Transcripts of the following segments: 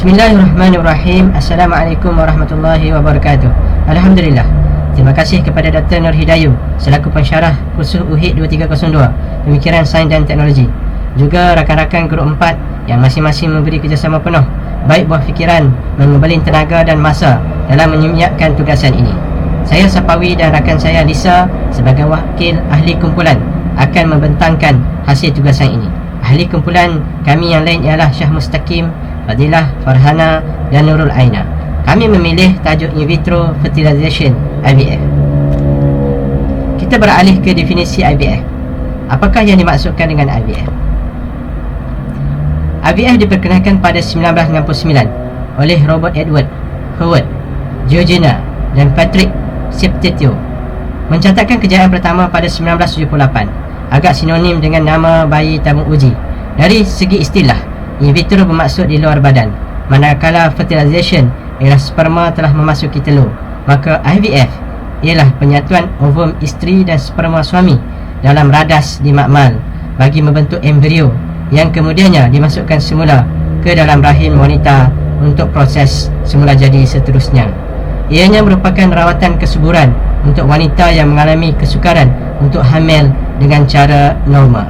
Bismillahirrahmanirrahim. Assalamualaikum warahmatullahi wabarakatuh. Alhamdulillah. Terima kasih kepada Dr. Nur Hidayu selaku pensyarah kursus UHID 2302 Pemikiran Sains dan Teknologi. Juga rakan-rakan grup 4 yang masing-masing memberi kerjasama penuh baik buah fikiran, mengembalin tenaga dan masa dalam menyiapkan tugasan ini. Saya Sapawi dan rakan saya Lisa sebagai wakil ahli kumpulan akan membentangkan hasil tugasan ini. Ahli kumpulan kami yang lain ialah Syah Mustaqim, Fadilah, Farhana dan Nurul Aina. Kami memilih tajuk In Vitro Fertilization IVF. Kita beralih ke definisi IVF. Apakah yang dimaksudkan dengan IVF? IVF diperkenalkan pada 1969 oleh Robert Edward Howard, Georgina dan Patrick Septetio. Mencatatkan kejayaan pertama pada 1978, agak sinonim dengan nama bayi tabung uji. Dari segi istilah, in vitro bermaksud di luar badan, manakala fertilization ialah sperma telah memasuki telur. Maka IVF ialah penyatuan ovum isteri dan sperma suami dalam radas di makmal bagi membentuk embrio yang kemudiannya dimasukkan semula ke dalam rahim wanita untuk proses semula jadi seterusnya. Ianya merupakan rawatan kesuburan untuk wanita yang mengalami kesukaran untuk hamil dengan cara normal.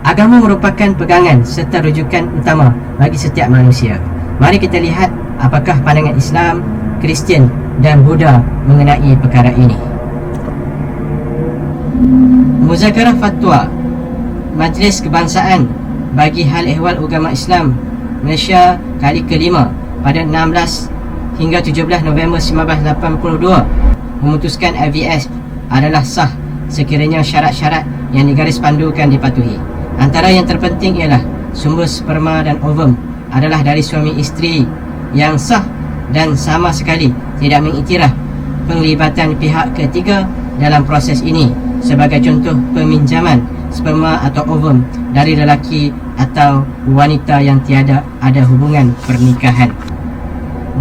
Agama merupakan pegangan serta rujukan utama bagi setiap manusia. Mari kita lihat apakah pandangan Islam, Kristian dan Buddha mengenai perkara ini. Muzakarah Fatwa Majlis Kebangsaan bagi Hal Ehwal Agama Islam Malaysia kali ke-5 pada 16 hingga 17 November 1982 memutuskan IVF adalah sah sekiranya syarat-syarat yang digaris pandukan dipatuhi. Antara yang terpenting ialah sumber sperma dan ovum adalah dari suami isteri yang sah dan sama sekali tidak mengiktiraf penglibatan pihak ketiga dalam proses ini, sebagai contoh peminjaman sperma atau ovum dari lelaki atau wanita yang tiada ada hubungan pernikahan.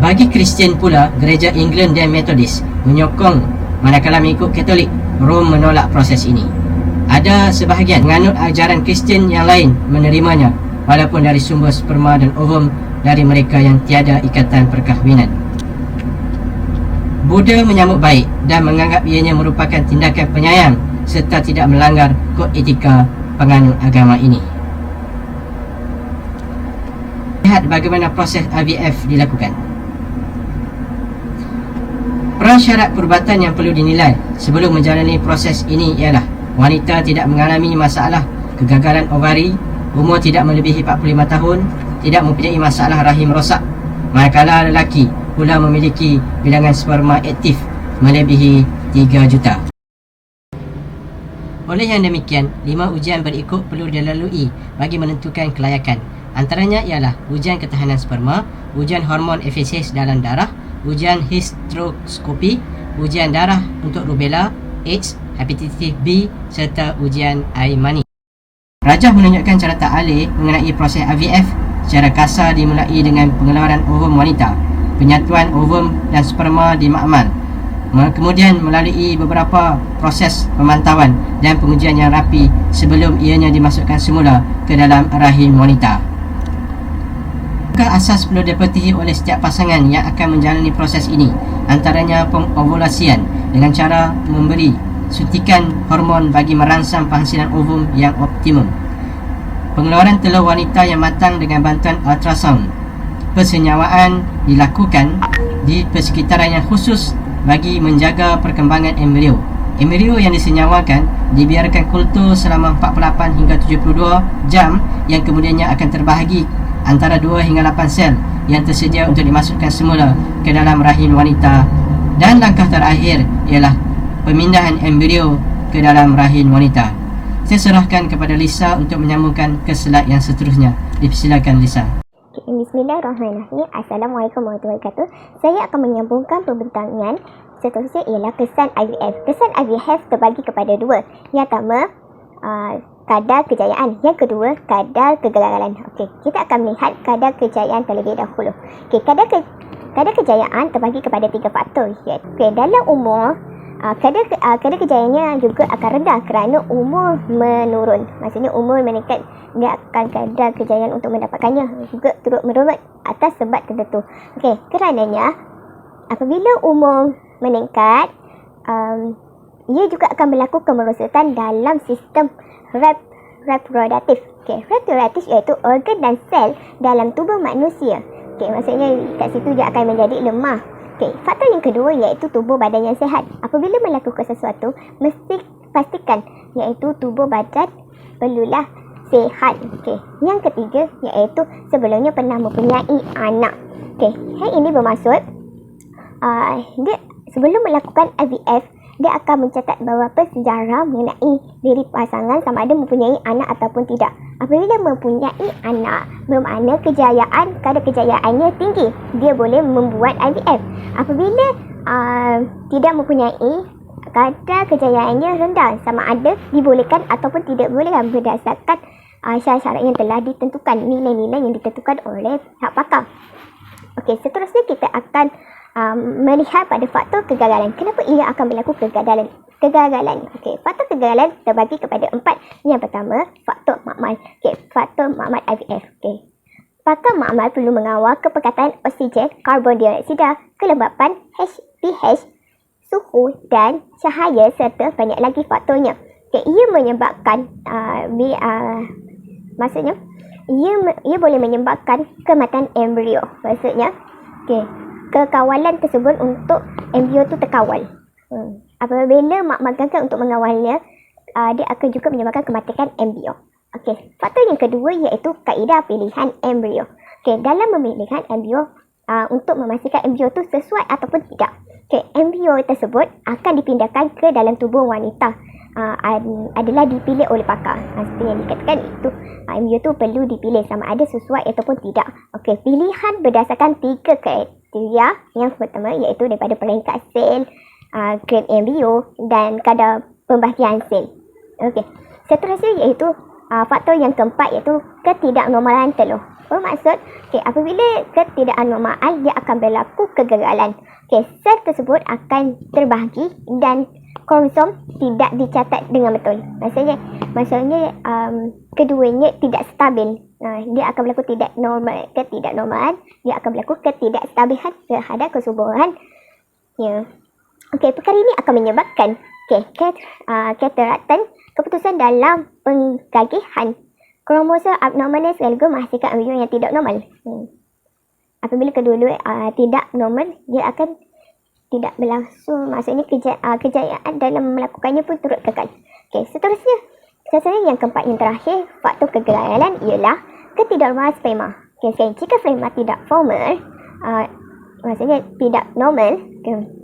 Bagi Kristian pula, gereja England dan Methodist menyokong, manakala mengikut Katolik, Rom menolak proses ini. Ada sebahagian menganut ajaran Kristian yang lain menerimanya walaupun dari sumber sperma dan ovum dari mereka yang tiada ikatan perkahwinan. Buddha menyambut baik dan menganggap ianya merupakan tindakan penyayang serta tidak melanggar kod etika penganut agama ini. Lihat bagaimana proses IVF dilakukan. Prasyarat perubatan yang perlu dinilai sebelum menjalani proses ini ialah wanita tidak mengalami masalah kegagalan ovari, umur tidak melebihi 45 tahun, tidak mempunyai masalah rahim rosak, manakala lelaki pula memiliki bilangan sperma aktif melebihi 3 juta. Oleh yang demikian, 5 ujian berikut perlu dilalui bagi menentukan kelayakan. Antaranya ialah ujian ketahanan sperma, ujian hormon FSH dalam darah, ujian histeroskopi, ujian darah untuk rubella, AIDS, hepatitis B serta ujian air mani. Rajah menunjukkan caratan alih mengenai proses IVF. Secara kasar dimulai dengan pengeluaran ovum wanita, penyatuan ovum dan sperma di makmal, kemudian melalui beberapa proses pemantauan dan pengujian yang rapi sebelum ianya dimasukkan semula ke dalam rahim wanita. Asas perlu dipatuhi oleh setiap pasangan yang akan menjalani proses ini, antaranya pengovulasian dengan cara memberi suntikan hormon bagi merangsang penghasilan ovum yang optimum, pengeluaran telur wanita yang matang dengan bantuan ultrasound, persenyawaan dilakukan di persekitaran yang khusus bagi menjaga perkembangan embrio. Embrio yang disenyawakan dibiarkan kultur selama 48 hingga 72 jam yang kemudiannya akan terbahagi antara 2 hingga 8 sel yang tersedia untuk dimasukkan semula ke dalam rahim wanita. Dan langkah terakhir ialah pemindahan embrio ke dalam rahim wanita. Saya serahkan kepada Lisa untuk menyambungkan ke slide yang seterusnya. Dipersilakan Lisa. Bismillahirrahmanirrahim. Assalamualaikum warahmatullahi wabarakatuh. Saya akan menyambungkan pembentangan seterusnya ialah kesan IVF. Kesan IVF terbagi kepada 2. Yang pertama, kadar kejayaan. Yang kedua, kadar kegagalan. Okey, kita akan melihat kadar kejayaan terlebih dahulu. Okey, kadar kejayaan terbagi kepada 3 faktor. Okey, dalam umur kadar kejayaannya juga akan rendah kerana umur menurun. Maksudnya umur meningkat, dia akan kadar kejayaan untuk mendapatkannya juga turut menurun atas sebab tertentu. Okey, kerananya apabila umur meningkat, ia juga akan berlaku kemerosotan dalam sistem reproduktif. Okey, reproduktif iaitu organ dan sel dalam tubuh manusia. Okey, maksudnya kat situ dia akan menjadi lemah. Okey, faktor yang kedua iaitu tubuh badan yang sihat. Apabila melakukan sesuatu, mesti pastikan iaitu tubuh badan perlulah sihat. Okey, yang ketiga iaitu sebelumnya pernah mempunyai anak. Okey, hal ini bermaksud dia sebelum melakukan IVF, dia akan mencatat beberapa sejarah mengenai diri pasangan sama ada mempunyai anak ataupun tidak. Apabila mempunyai anak, bermakna kadar kejayaannya tinggi. Dia boleh membuat IVF. Apabila tidak mempunyai, kadar kejayaannya rendah, sama ada dibolehkan ataupun tidak bolehkan berdasarkan syarat-syarat yang telah ditentukan, nilai-nilai yang ditentukan oleh pihak pakar. Okey, seterusnya kita akan melihat pada faktor kegagalan. Kenapa ia akan berlaku kegagalan? Okey, faktor kegagalan terbagi kepada 4. Yang pertama, faktor makmal. Okey, faktor makmal IVF. Okey. Pakar makmal perlu mengawal kepekatan oksigen, karbon dioksida, kelembapan, pH, suhu dan cahaya serta banyak lagi faktornya. Okey, ia menyebabkan maksudnya ia boleh menyebabkan kematian embrio. Maksudnya, okey, kekawalan tersebut untuk embrio tu terkawal. Apabila makmal gagal untuk mengawalnya, dia akan juga menyebabkan kematian embrio. Okey, faktor yang kedua iaitu kaedah pilihan embrio. Okey, dalam memilihkan embrio untuk memastikan embrio tu sesuai ataupun tidak. Okey, embrio tersebut akan dipindahkan ke dalam tubuh wanita. Adalah dipilih oleh pakar. Seperti yang dikatakan itu, embrio tu perlu dipilih sama ada sesuai ataupun tidak. Okey, pilihan berdasarkan 3 kriteria. Yang pertama iaitu daripada peringkat sel, grade embrio dan kadar pembahagian sel. Okey, seterusnya iaitu faktor yang keempat iaitu ketidaknormalan telur. Bermaksud, apabila ketidaknormalan, dia akan berlaku kegagalan. Sel tersebut akan terbahagi dan kromosom tidak dicatat dengan betul. Maksudnya keduanya tidak stabil. Dia akan berlaku ketidaknormalan, dia akan berlaku ketidakstabilan terhadap kesuburan. Perkara ini akan menyebabkan keteratan keputusan dalam penggagihan kromosom abnormal sekaligus menghasilkan embrio yang tidak normal. Apabila kedua-dua tidak normal, dia akan tidak berlangsung. Maksudnya kejayaan dalam melakukannya pun turut kekal. Seterusnya yang keempat, yang terakhir, faktor kegagalan ialah ketidaknormalan sperma. Jika sperma tidak formal, maksudnya tidak normal,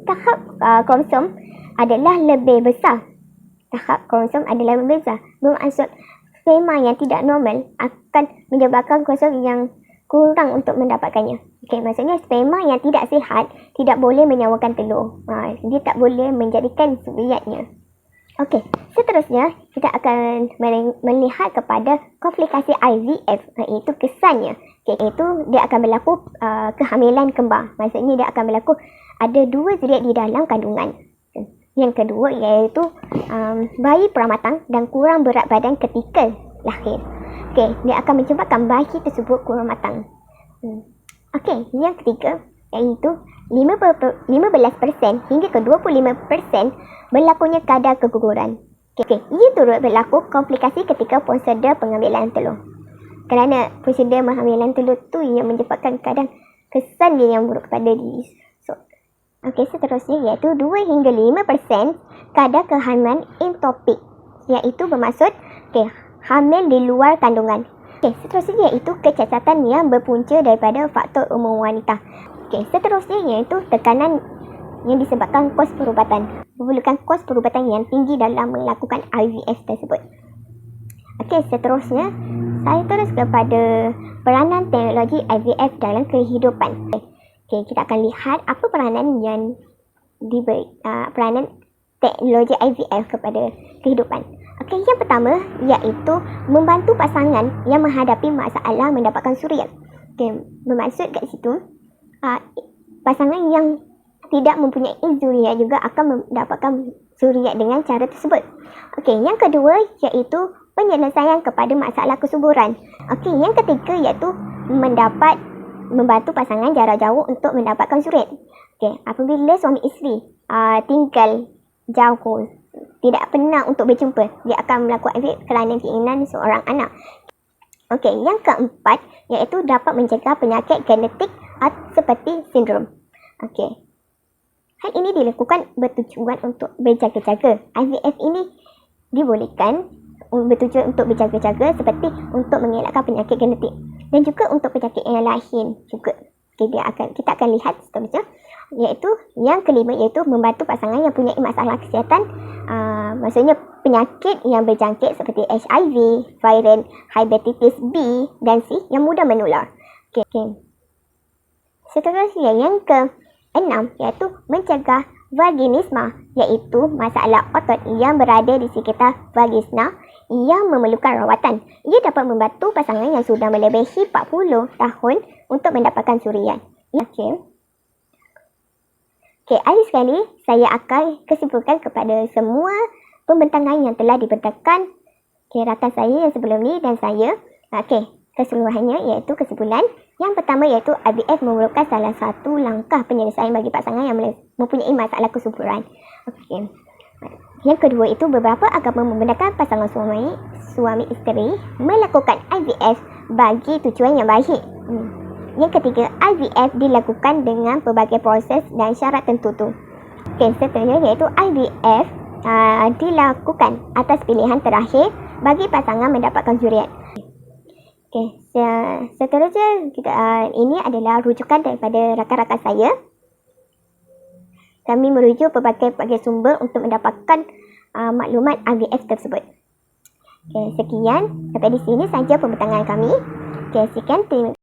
tahap kromosom adalah lebih besar. Bermaksud sperma yang tidak normal akan menyebabkan kromosom yang kurang untuk mendapatkannya. Maksudnya sperma yang tidak sihat tidak boleh menyawakan telur. Dia tak boleh menjadikan zuriatnya. Seterusnya kita akan melihat kepada komplikasi IVF, iaitu kesannya. Iaitu dia akan berlaku kehamilan kembar. Maksudnya dia akan berlaku ada 2 zuriat di dalam kandungan. Yang kedua iaitu bayi peramatang dan kurang berat badan ketika lahir. Dia akan menyebabkan bayi tersebut kurang matang. Yang ketiga iaitu 15% hingga ke 25% berlakunya kadar keguguran. Ia turut berlaku komplikasi ketika prosedur pengambilan telur. Kerana prosedur pengambilan telur tu yang menyebabkan kadang kesan dia yang buruk kepada diri. Seterusnya iaitu 2 hingga 5% kadar kehamilan ektopik, iaitu bermaksud hamil di luar kandungan. Seterusnya iaitu kecacatan yang berpunca daripada faktor umur wanita. Seterusnya iaitu tekanan yang disebabkan kos perubatan. Memerlukan kos perubatan yang tinggi dalam melakukan IVF tersebut. Seterusnya saya terus kepada peranan teknologi IVF dalam kehidupan. Kita akan lihat apa peranan yang diberi peranan teknologi IVF kepada kehidupan. Yang pertama iaitu membantu pasangan yang menghadapi masalah mendapatkan suriat. Bermaksud kat situ pasangan yang tidak mempunyai zuriat juga akan mendapatkan zuriat dengan cara tersebut. Okey, yang kedua iaitu penyelesaian kepada masalah kesuburan. Okey, yang ketiga iaitu membantu pasangan jarak jauh untuk mendapatkan zuriat. Okey, apabila suami isteri tinggal jauh, tidak pernah untuk berjumpa, dia akan melakukan IVF kerana keinginan seorang anak. Okey, yang keempat iaitu dapat mencegah penyakit genetik seperti sindrom. Okey. Hal ini dilakukan bertujuan untuk berjaga-jaga. IVF ini dibolehkan bertujuan untuk berjaga-jaga seperti untuk mengelakkan penyakit genetik dan juga untuk penyakit yang lain juga. Okay, kita akan lihat seterusnya, iaitu yang kelima iaitu membantu pasangan yang punya masalah kesihatan, maksudnya penyakit yang berjangkit seperti HIV, viral hepatitis B dan C yang mudah menular. Okay. Seterusnya yang ke-6 iaitu mencegah vaginisma, iaitu masalah otot yang berada di sekitar vagisna yang memerlukan rawatan. Ia dapat membantu pasangan yang sudah melebihi 40 tahun untuk mendapatkan zuriat. Okey, akhir sekali saya akan kesimpulan kepada semua pembentangan yang telah dibentangkan rakan saya yang sebelum ni dan saya. Keseluruhannya iaitu kesimpulan. Yang pertama iaitu IVF merupakan salah satu langkah penyelesaian bagi pasangan yang mempunyai masalah kesuburan. Okey. Yang kedua itu beberapa agama membenarkan pasangan suami isteri melakukan IVF bagi tujuan yang baik. Yang ketiga, IVF dilakukan dengan pelbagai proses dan syarat tertentu. Seterusnya iaitu IVF dilakukan atas pilihan terakhir bagi pasangan mendapatkan zuriat. Seterusnya ini adalah rujukan daripada rakan-rakan saya. Kami merujuk pelbagai sumber untuk mendapatkan maklumat IVF tersebut. Sekian, sampai di sini saja pembentangan kami. Sekian, terima kasih.